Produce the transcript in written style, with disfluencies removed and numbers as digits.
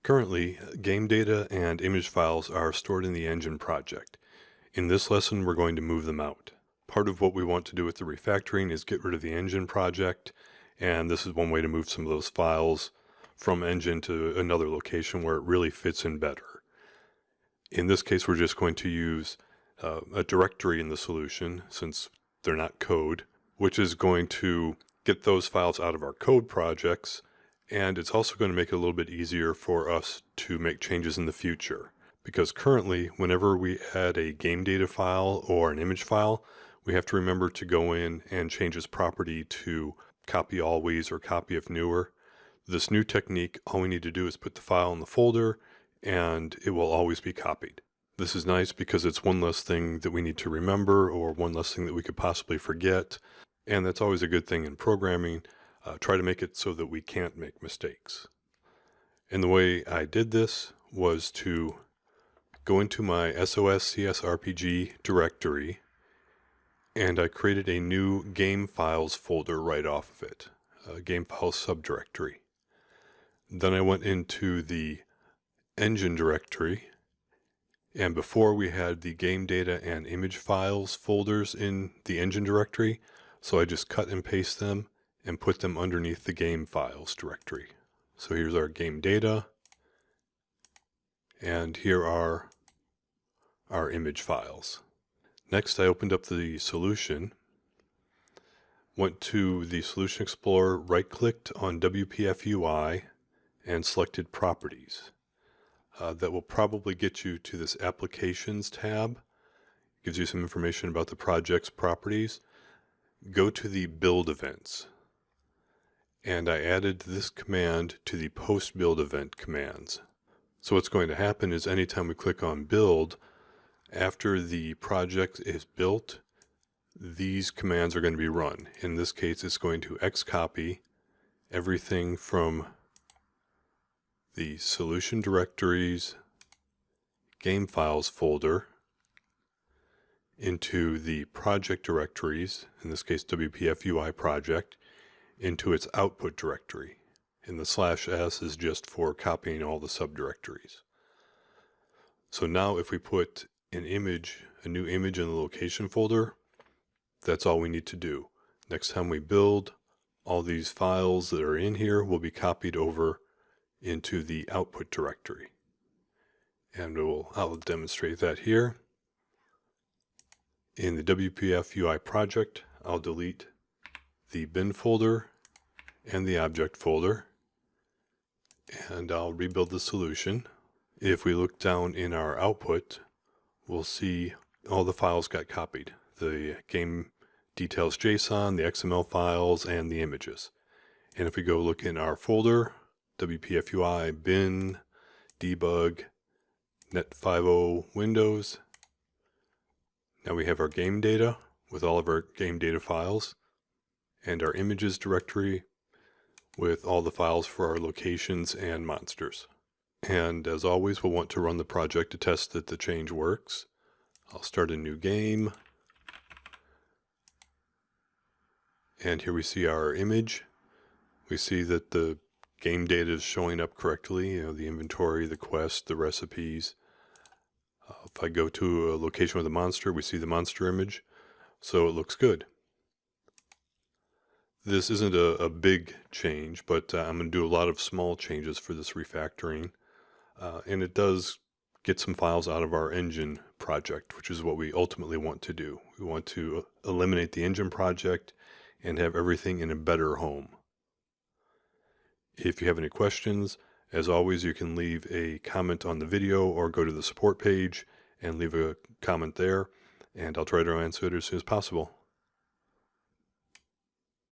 Currently, game data and image files are stored in the Engine project. In this lesson, we're going to move them out. Part of what we want to do with the refactoring is get rid of the Engine project, and this is one way to move some of those files from Engine to another location where it really fits in better. In this case, we're just going to use a directory in the solution, since they're not code, which is going to get those files out of our code projects, and it's also going to make it a little bit easier for us to make changes in the future. Because currently, whenever we add a game data file or an image file, we have to remember to go in and change its property to copy always or copy if newer. This new technique, all we need to do is put the file in the folder and it will always be copied. This is nice because it's one less thing that we need to remember or one less thing that we could possibly forget. And that's always a good thing in programming. Try to make it so that we can't make mistakes. And the way I did this was to go into my SOS/CS/RPG directory, and I created a new game files folder right off of it, a game files subdirectory. Then I went into the Engine directory, and before we had the game data and image files folders in the Engine directory, so I just cut and paste them and put them underneath the game files directory. So here's our game data, and here are our image files. Next, I opened up the solution, went to the Solution Explorer, right-clicked on WPF UI, and selected Properties. That will probably get you to this Applications tab. It gives you some information about the project's properties. Go to the Build Events. And I added this command to the post-build event commands. So what's going to happen is anytime we click on Build, after the project is built, these commands are going to be run. In this case, it's going to xcopy everything from the Solution Directories Game Files folder into the project directories, in this case WPF UI project, into its output directory. And the /s is just for copying all the subdirectories. So now if we put a new image in the location folder, that's all we need to do. Next time we build, all these files that are in here will be copied over into the output directory. And I'll demonstrate that here. In the WPF UI project, I'll delete the bin folder and the object folder, and I'll rebuild the solution. If we look down in our output, we'll see all the files got copied. The game details JSON, the XML files, and the images. And if we go look in our folder, WPF UI, bin, debug, net50 Windows, now we have our game data with all of our game data files, and our images directory with all the files for our locations and monsters. And as always, we'll want to run the project to test that the change works. I'll start a new game. And here we see our image. We see that the game data is showing up correctly, the inventory, the quest, the recipes. If I go to a location with a monster, we see the monster image, so it looks good. This isn't a big change, but I'm going to do a lot of small changes for this refactoring, and it does get some files out of our Engine project, which is what we ultimately want to do. We want to eliminate the Engine project and have everything in a better home. If you have any questions, as always, you can leave a comment on the video or go to the support page and leave a comment there, and I'll try to answer it as soon as possible.